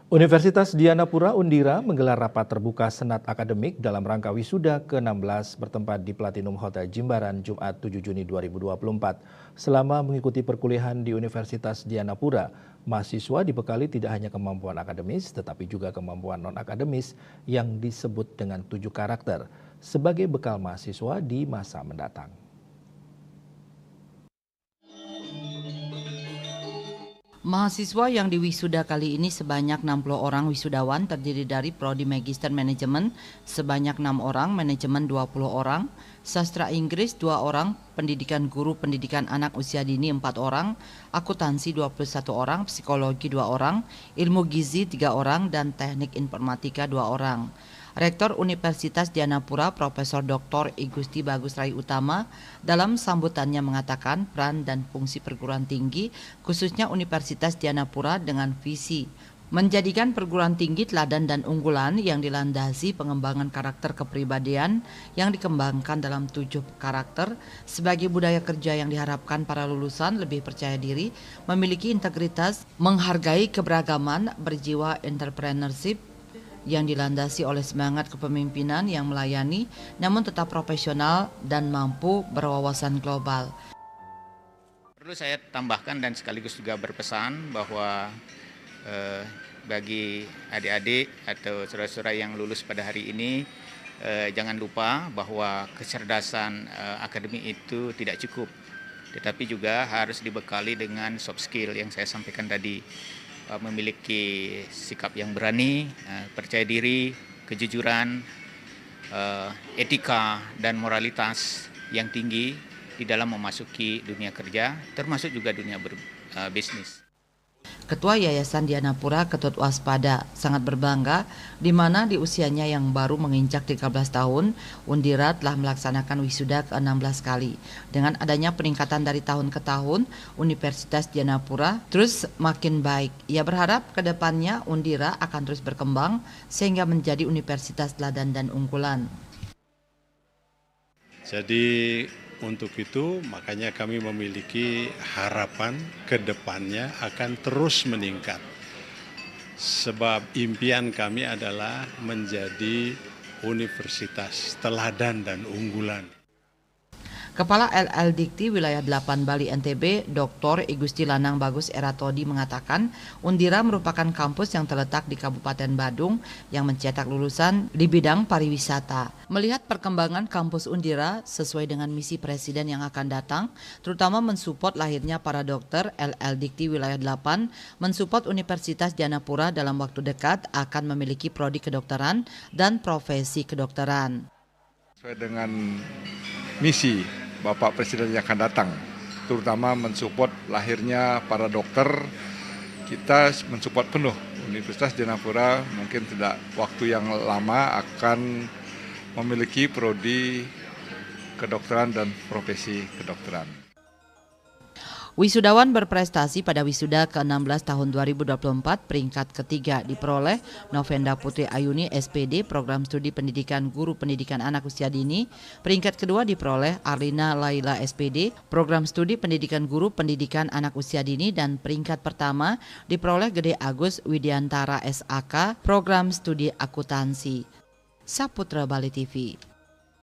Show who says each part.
Speaker 1: Universitas Dianapura Undira menggelar rapat terbuka Senat Akademik dalam rangka wisuda ke-16 bertempat di Platinum Hotel Jimbaran Jumat 7 Juni 2024. Selama mengikuti perkuliahan di Universitas Dianapura, mahasiswa dibekali tidak hanya kemampuan akademis tetapi juga kemampuan non-akademis yang disebut dengan 7 karakter sebagai bekal mahasiswa di masa mendatang.
Speaker 2: Mahasiswa yang diwisuda kali ini sebanyak 60 orang wisudawan terdiri dari Prodi Magister Manajemen sebanyak 6 orang, Manajemen 20 orang, Sastra Inggris 2 orang, Pendidikan Guru Pendidikan Anak Usia Dini 4 orang, Akuntansi 21 orang, Psikologi 2 orang, Ilmu Gizi 3 orang, dan Teknik Informatika 2 orang. Rektor Universitas Dianapura Profesor Dr. I Gusti Bagus Rai Utama dalam sambutannya mengatakan peran dan fungsi perguruan tinggi khususnya Universitas Dianapura dengan visi menjadikan perguruan tinggi teladan dan unggulan yang dilandasi pengembangan karakter kepribadian yang dikembangkan dalam 7 karakter sebagai budaya kerja yang diharapkan para lulusan lebih percaya diri, memiliki integritas, menghargai keberagaman, berjiwa entrepreneurship, yang dilandasi oleh semangat kepemimpinan yang melayani namun tetap profesional dan mampu berwawasan global.
Speaker 3: Perlu saya tambahkan dan sekaligus juga berpesan bahwa bagi adik-adik atau saudara-saudara yang lulus pada hari ini, jangan lupa bahwa kecerdasan akademik itu tidak cukup, tetapi juga harus dibekali dengan soft skill yang saya sampaikan tadi. Memiliki sikap yang berani, percaya diri, kejujuran, etika dan moralitas yang tinggi di dalam memasuki dunia kerja, termasuk juga dunia berbisnis.
Speaker 2: Ketua Yayasan Dianapura Ketut Waspada sangat berbangga di mana di usianya yang baru menginjak 13 tahun, Undira telah melaksanakan wisuda ke-16 kali. Dengan adanya peningkatan dari tahun ke tahun, Universitas Dianapura terus makin baik. Ia berharap ke depannya Undira akan terus berkembang sehingga menjadi universitas teladan dan unggulan.
Speaker 4: Jadi untuk itu makanya kami memiliki harapan ke depannya akan terus meningkat. Sebab impian kami adalah menjadi universitas teladan dan unggulan.
Speaker 2: Kepala LL Dikti Wilayah 8 Bali NTB, Dr. I Gusti Lanang Bagus Eratodi mengatakan Undira merupakan kampus yang terletak di Kabupaten Badung yang mencetak lulusan di bidang pariwisata. Melihat perkembangan kampus Undira sesuai dengan misi Presiden yang akan datang, terutama mensupport lahirnya para dokter, LL Dikti Wilayah 8 mensupport Universitas Dianapura dalam waktu dekat akan memiliki prodi kedokteran dan profesi kedokteran.
Speaker 5: Sesuai dengan misi Bapak Presiden yang akan datang, terutama mensupport lahirnya para dokter, kita mensupport penuh. Universitas Dianapura mungkin tidak waktu yang lama akan memiliki prodi kedokteran dan profesi kedokteran.
Speaker 2: Wisudawan berprestasi pada wisuda ke-16 tahun 2024 peringkat ketiga diperoleh Novenda Putri Ayuni SPD Program Studi Pendidikan Guru Pendidikan Anak Usia Dini. Peringkat kedua diperoleh Arlina Laila SPD Program Studi Pendidikan Guru Pendidikan Anak Usia Dini, dan peringkat pertama diperoleh Gede Agus Widiantara SAK Program Studi Akuntansi. Saputra Bali TV.